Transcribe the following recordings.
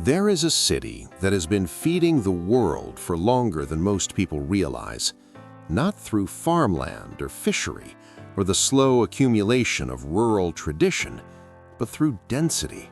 There is a city that has been feeding the world for longer than most people realize, not through farmland or fishery or the slow accumulation of rural tradition, but through density,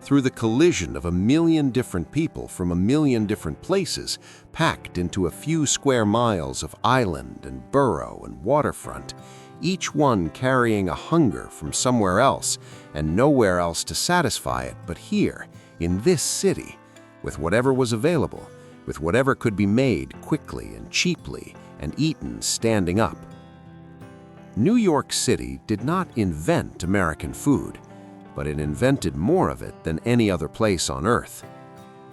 through the collision of 1,000,000 different people from 1,000,000 different places packed into a few square miles of island and borough and waterfront, each one carrying a hunger from somewhere else and nowhere else to satisfy it but here, in this city, with whatever was available, with whatever could be made quickly and cheaply and eaten standing up. New York City did not invent American food, but it invented more of it than any other place on Earth.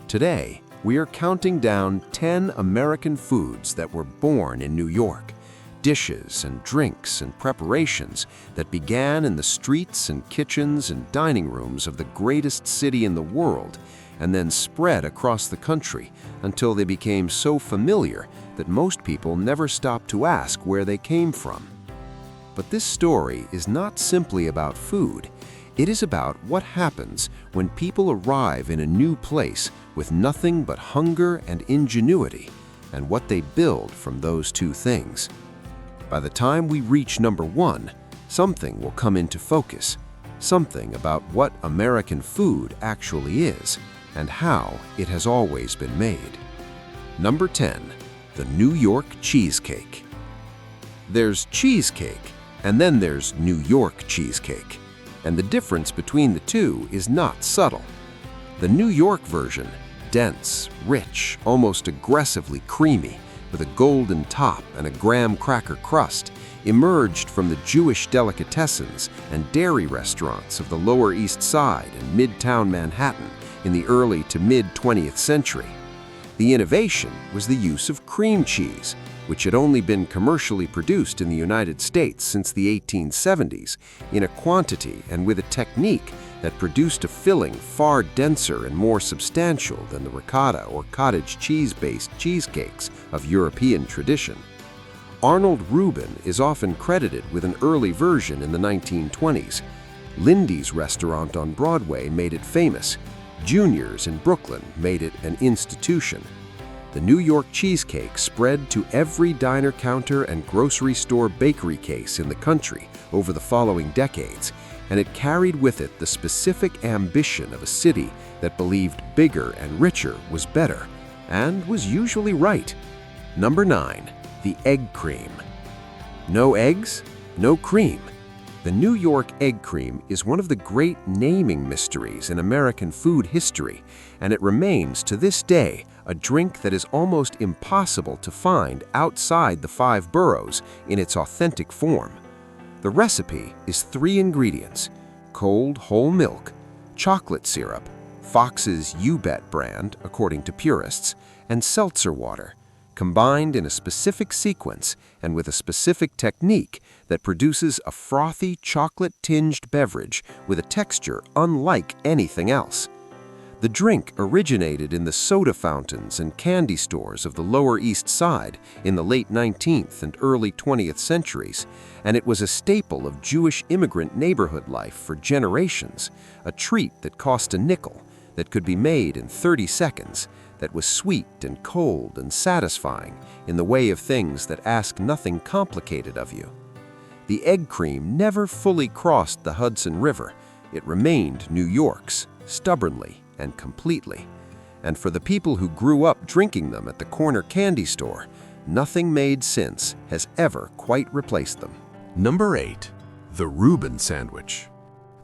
Today, we are counting down 10 American foods that were born in New York, dishes and drinks and preparations that began in the streets and kitchens and dining rooms of the greatest city in the world and then spread across the country until they became so familiar that most people never stopped to ask where they came from. But this story is not simply about food. It is about what happens when people arrive in a new place with nothing but hunger and ingenuity, and what they build from those two things. By the time we reach number 1, something will come into focus, something about what American food actually is and how it has always been made. Number 10, the New York cheesecake. There's cheesecake, and then there's New York cheesecake, and the difference between the two is not subtle. The New York version, dense, rich, almost aggressively creamy, with a golden top and a graham cracker crust, emerged from the Jewish delicatessens and dairy restaurants of the Lower East Side and Midtown Manhattan in the early to mid-20th century. The innovation was the use of cream cheese, which had only been commercially produced in the United States since the 1870s, in a quantity and with a technique that produced a filling far denser and more substantial than the ricotta or cottage cheese-based cheesecakes of European tradition. Arnold Rubin is often credited with an early version in the 1920s. Lindy's restaurant on Broadway made it famous. Junior's in Brooklyn made it an institution. The New York cheesecake spread to every diner counter and grocery store bakery case in the country over the following decades, and it carried with it the specific ambition of a city that believed bigger and richer was better, and was usually right. Number 9, the egg cream. No eggs, no cream. The New York egg cream is one of the great naming mysteries in American food history, and it remains to this day a drink that is almost impossible to find outside the 5 boroughs in its authentic form. The recipe is 3 ingredients: cold whole milk, chocolate syrup, Fox's You Bet brand according to purists, and seltzer water, combined in a specific sequence and with a specific technique that produces a frothy chocolate-tinged beverage with a texture unlike anything else. The drink originated in the soda fountains and candy stores of the Lower East Side in the late 19th and early 20th centuries, and it was a staple of Jewish immigrant neighborhood life for generations, a treat that cost a nickel, that could be made in 30 seconds, that was sweet and cold and satisfying in the way of things that ask nothing complicated of you. The egg cream never fully crossed the Hudson River. It remained New York's, stubbornly and completely. And for the people who grew up drinking them at the corner candy store, nothing made since has ever quite replaced them. Number 8, the Reuben sandwich.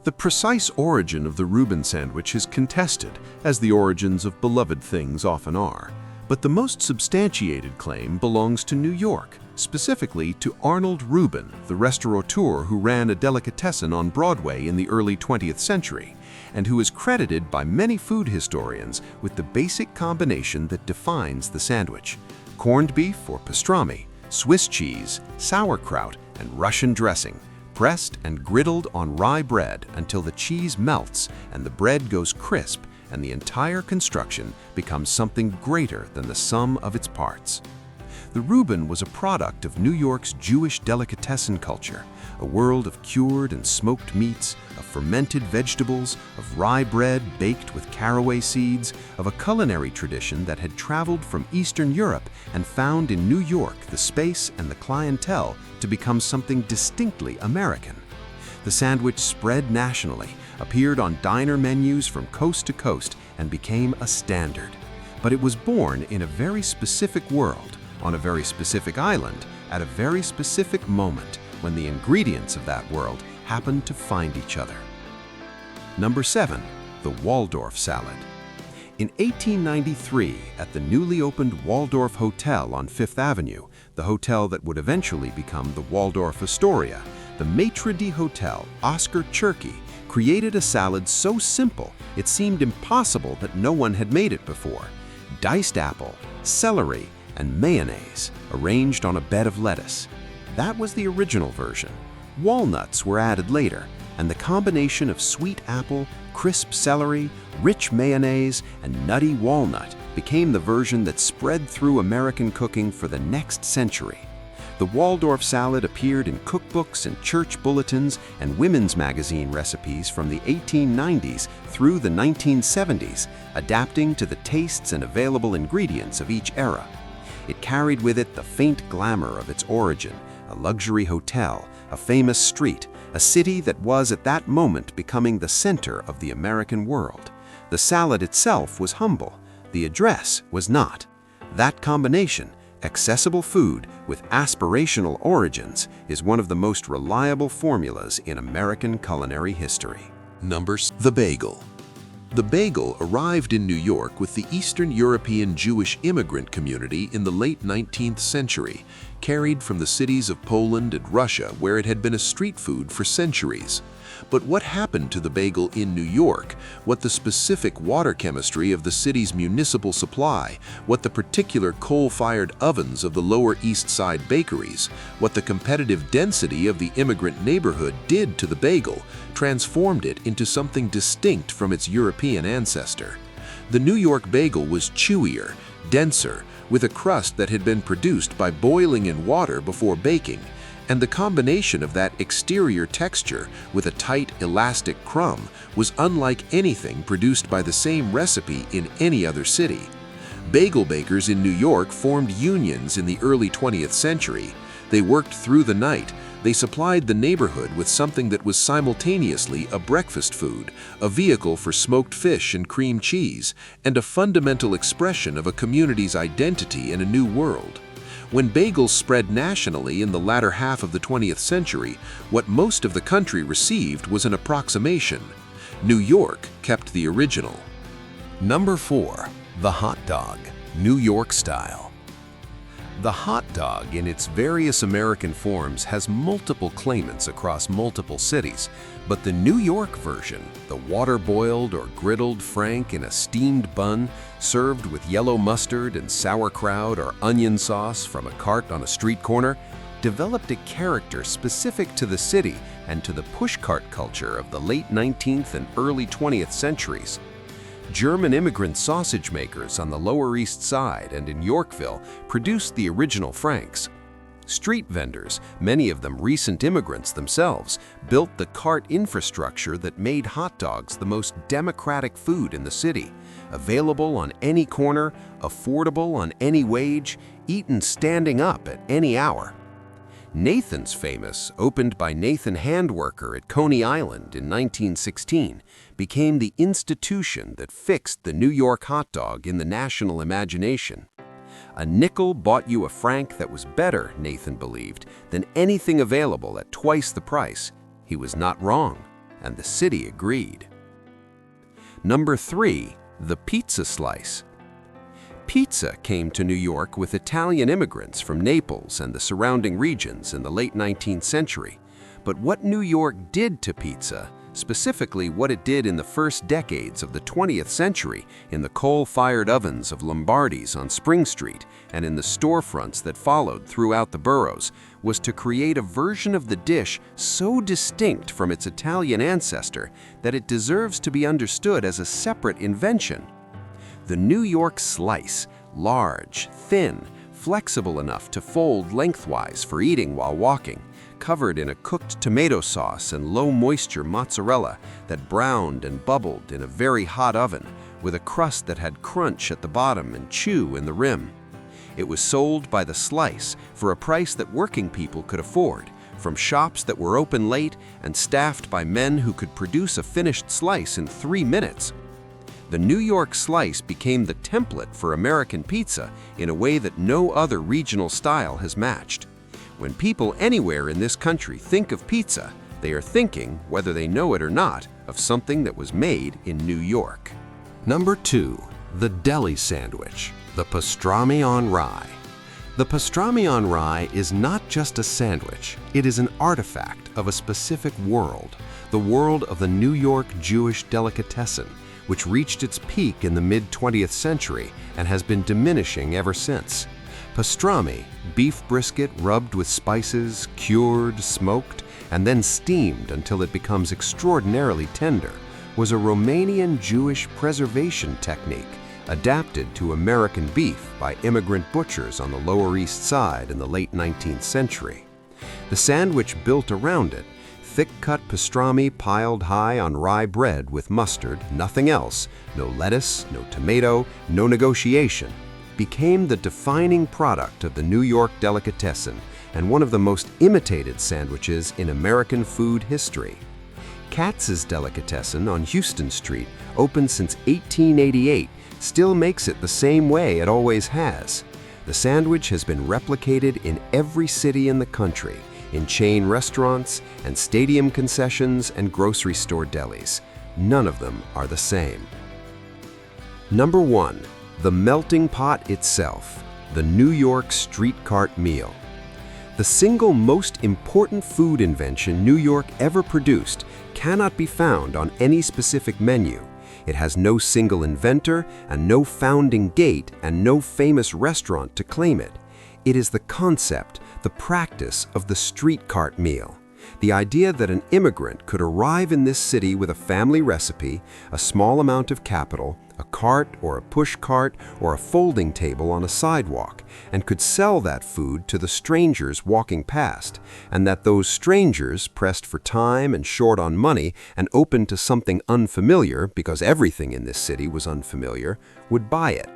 The precise origin of the Reuben sandwich is contested, as the origins of beloved things often are. But the most substantiated claim belongs to New York, specifically to Arnold Reuben, the restaurateur who ran a delicatessen on Broadway in the early 20th century, and who is credited by many food historians with the basic combination that defines the sandwich: corned beef or pastrami, Swiss cheese, sauerkraut, and Russian dressing, pressed and griddled on rye bread until the cheese melts and the bread goes crisp and the entire construction becomes something greater than the sum of its parts. The Reuben was a product of New York's Jewish delicatessen culture, a world of cured and smoked meats, of fermented vegetables, of rye bread baked with caraway seeds, of a culinary tradition that had traveled from Eastern Europe and found in New York the space and the clientele to become something distinctly American. The sandwich spread nationally, appeared on diner menus from coast to coast, and became a standard. But it was born in a very specific world, on a very specific island, at a very specific moment, when the ingredients of that world happened to find each other. Number 7. The Waldorf salad. In 1893, at the newly opened Waldorf Hotel on Fifth Avenue, the hotel that would eventually become the Waldorf Astoria, the maitre d' Oscar Cherky created a salad so simple it seemed impossible that no one had made it before. Diced apple, celery, and mayonnaise arranged on a bed of lettuce. That was the original version. Walnuts were added later, and the combination of sweet apple, crisp celery, rich mayonnaise, and nutty walnut became the version that spread through American cooking for the next century. The Waldorf salad appeared in cookbooks and church bulletins and women's magazine recipes from the 1890s through the 1970s, adapting to the tastes and available ingredients of each era. It carried with it the faint glamour of its origin, a luxury hotel, a famous street, a city that was at that moment becoming the center of the American world. The salad itself was humble. The address was not. That combination, accessible food with aspirational origins, is one of the most reliable formulas in American culinary history. The bagel. The bagel arrived in New York with the Eastern European Jewish immigrant community in the late 19th century, carried from the cities of Poland and Russia, where it had been a street food for centuries. But what happened to the bagel in New York, what the specific water chemistry of the city's municipal supply, what the particular coal-fired ovens of the Lower East Side bakeries, what the competitive density of the immigrant neighborhood did to the bagel, transformed it into something distinct from its European ancestor. The New York bagel was chewier, denser, with a crust that had been produced by boiling in water before baking, and the combination of that exterior texture with a tight, elastic crumb was unlike anything produced by the same recipe in any other city. Bagel bakers in New York formed unions in the early 20th century. They worked through the night. They supplied the neighborhood with something that was simultaneously a breakfast food, a vehicle for smoked fish and cream cheese, and a fundamental expression of a community's identity in a new world. When bagels spread nationally in the latter half of the 20th century, what most of the country received was an approximation. New York kept the original. Number 4. The hot dog, New York style. The hot dog in its various American forms has multiple claimants across multiple cities, but the New York version, the water-boiled or griddled frank in a steamed bun, served with yellow mustard and sauerkraut or onion sauce from a cart on a street corner, developed a character specific to the city and to the pushcart culture of the late 19th and early 20th centuries. German immigrant sausage makers on the Lower East Side and in Yorkville produced the original franks. Street vendors, many of them recent immigrants themselves, built the cart infrastructure that made hot dogs the most democratic food in the city, available on any corner, affordable on any wage, eaten standing up at any hour. Nathan's Famous, opened by Nathan Handwerker at Coney Island in 1916, became the institution that fixed the New York hot dog in the national imagination. A nickel bought you a frank that was better, Nathan believed, than anything available at twice the price. He was not wrong, and the city agreed. Number 3. The pizza slice. Pizza came to New York with Italian immigrants from Naples and the surrounding regions in the late 19th century. But what New York did to pizza, specifically what it did in the first decades of the 20th century in the coal-fired ovens of Lombardi's on Spring Street and in the storefronts that followed throughout the boroughs, was to create a version of the dish so distinct from its Italian ancestor that it deserves to be understood as a separate invention. The New York slice, large, thin, flexible enough to fold lengthwise for eating while walking, covered in a cooked tomato sauce and low-moisture mozzarella that browned and bubbled in a very hot oven, with a crust that had crunch at the bottom and chew in the rim. It was sold by the slice for a price that working people could afford, from shops that were open late and staffed by men who could produce a finished slice in 3 minutes. The New York slice became the template for American pizza in a way that no other regional style has matched. When people anywhere in this country think of pizza, they are thinking, whether they know it or not, of something that was made in New York. Number 2. The deli sandwich, the pastrami on rye. The pastrami on rye is not just a sandwich, it is an artifact of a specific world, the world of the New York Jewish delicatessen, which reached its peak in the mid-20th century and has been diminishing ever since. Pastrami, beef brisket rubbed with spices, cured, smoked, and then steamed until it becomes extraordinarily tender, was a Romanian Jewish preservation technique adapted to American beef by immigrant butchers on the Lower East Side in the late 19th century. The sandwich built around it, thick-cut pastrami piled high on rye bread with mustard, nothing else, no lettuce, no tomato, no negotiation, became the defining product of the New York delicatessen and one of the most imitated sandwiches in American food history. Katz's Delicatessen on Houston Street, opened since 1888, still makes it the same way it always has. The sandwich has been replicated in every city in the country, in chain restaurants and stadium concessions and grocery store delis. None of them are the same. Number 1. The melting pot itself, the New York street cart meal. The single most important food invention New York ever produced cannot be found on any specific menu. It has no single inventor and no founding date and no famous restaurant to claim it. It is the concept, the practice of the street cart meal. The idea that an immigrant could arrive in this city with a family recipe, a small amount of capital, a cart or a push cart or a folding table on a sidewalk, and could sell that food to the strangers walking past, and that those strangers, pressed for time and short on money and open to something unfamiliar, because everything in this city was unfamiliar, would buy it.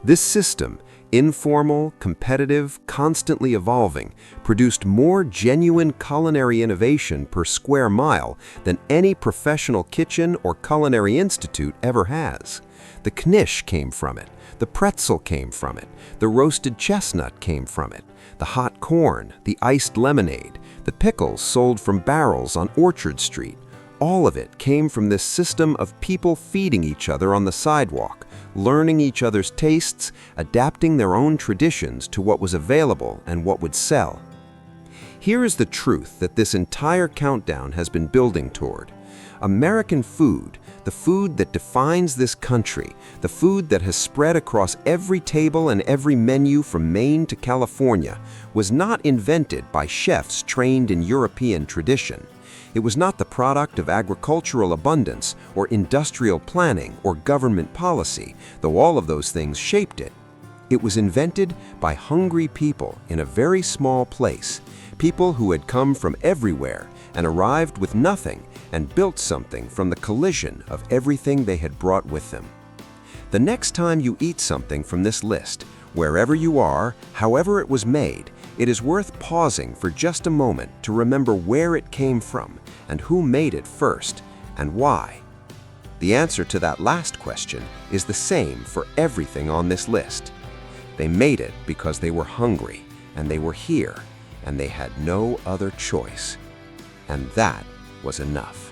This system, informal, competitive, constantly evolving, produced more genuine culinary innovation per square mile than any professional kitchen or culinary institute ever has. The knish came from it, the pretzel came from it, the roasted chestnut came from it, the hot corn, the iced lemonade, the pickles sold from barrels on Orchard Street. All of it came from this system of people feeding each other on the sidewalk, learning each other's tastes, adapting their own traditions to what was available and what would sell. Here is the truth that this entire countdown has been building toward. American food, the food that defines this country, the food that has spread across every table and every menu from Maine to California, was not invented by chefs trained in European tradition. It was not the product of agricultural abundance or industrial planning or government policy, though all of those things shaped it. It was invented by hungry people in a very small place, people who had come from everywhere and arrived with nothing and built something from the collision of everything they had brought with them. The next time you eat something from this list, wherever you are, however it was made, it is worth pausing for just a moment to remember where it came from and who made it first and why. The answer to that last question is the same for everything on this list. They made it because they were hungry and they were here and they had no other choice. And that was enough.